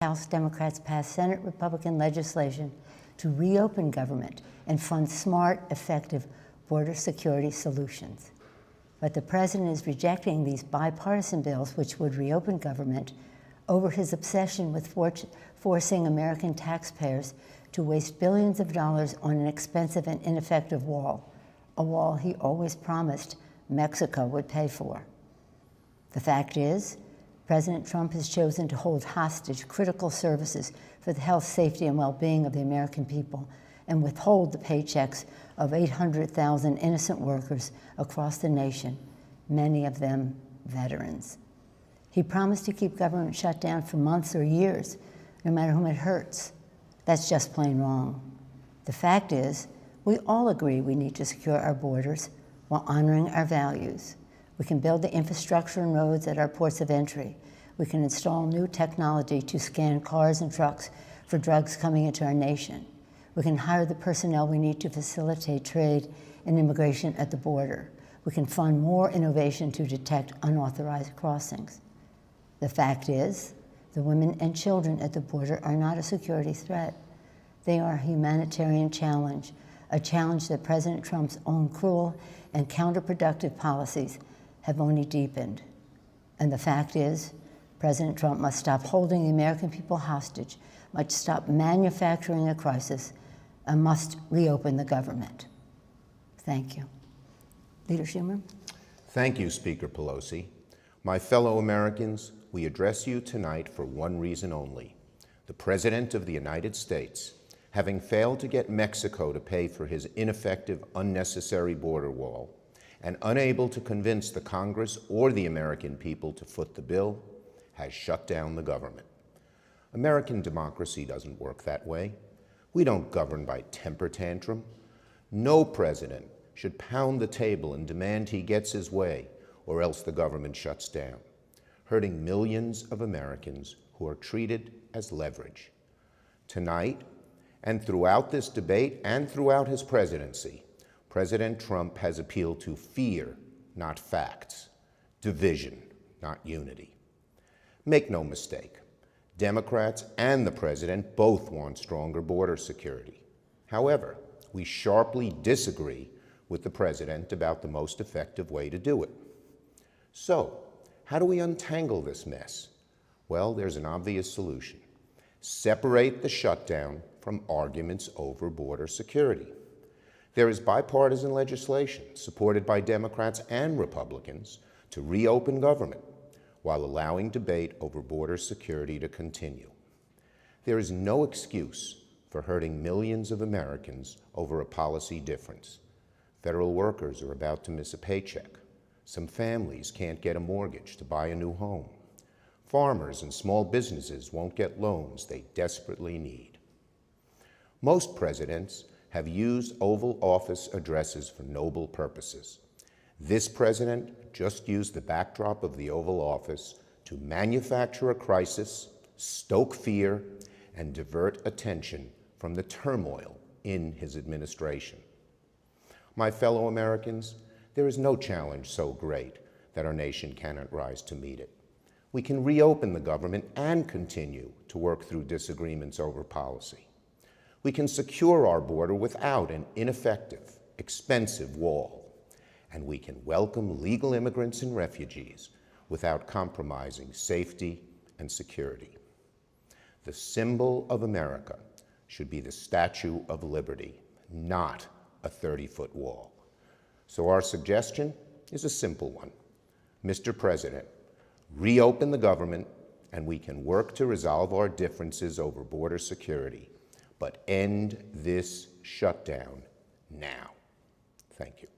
House Democrats passed Senate Republican legislation to reopen government and fund smart, effective border security solutions. But the president is rejecting these bipartisan bills which would reopen government over his obsession with forcing American taxpayers to waste billions of dollars on an expensive and ineffective wall, a wall he always promised Mexico would pay for. The fact is, President Trump has chosen to hold hostage critical services for the health, safety, and well-being of the American people and withhold the paychecks of 800,000 innocent workers across the nation, many of them veterans. He promised to keep government shut down for months or years, no matter whom it hurts. That's just plain wrong. The fact is, we all agree we need to secure our borders while honoring our values. We can build the infrastructure and roads at our ports of entry. We can install new technology to scan cars and trucks for drugs coming into our nation. We can hire the personnel we need to facilitate trade and immigration at the border. We can fund more innovation to detect unauthorized crossings. The fact is, the women and children at the border are not a security threat. They are a humanitarian challenge, a challenge that President Trump's own cruel and counterproductive policies have only deepened. And the fact is, President Trump must stop holding the American people hostage, must stop manufacturing a crisis, and must reopen the government. Thank you. Leader Schumer? Thank you, Speaker Pelosi. My fellow Americans, we address you tonight for one reason only. The President of the United States, having failed to get Mexico to pay for his ineffective, unnecessary border wall, and unable to convince the Congress or the American people to foot the bill, has shut down the government. American democracy doesn't work that way. We don't govern by temper tantrum. No president should pound the table and demand he gets his way, or else the government shuts down, hurting millions of Americans who are treated as leverage. Tonight, and throughout this debate and throughout his presidency, President Trump has appealed to fear, not facts, division, not unity. Make no mistake, Democrats and the president both want stronger border security. However, we sharply disagree with the president about the most effective way to do it. So, how do we untangle this mess? Well, there's an obvious solution. Separate the shutdown from arguments over border security. There is bipartisan legislation supported by Democrats and Republicans to reopen government while allowing debate over border security to continue. There is no excuse for hurting millions of Americans over a policy difference. Federal workers are about to miss a paycheck. Some families can't get a mortgage to buy a new home. Farmers and small businesses won't get loans they desperately need. Most presidents have used Oval Office addresses for noble purposes. This president just used the backdrop of the Oval Office to manufacture a crisis, stoke fear, and divert attention from the turmoil in his administration. My fellow Americans, there is no challenge so great that our nation cannot rise to meet it. We can reopen the government and continue to work through disagreements over policy. We can secure our border without an ineffective, expensive wall. And we can welcome legal immigrants and refugees without compromising safety and security. The symbol of America should be the Statue of Liberty, not a 30-foot wall. So our suggestion is a simple one. Mr. President, reopen the government and we can work to resolve our differences over border security, but end this shutdown now. Thank you.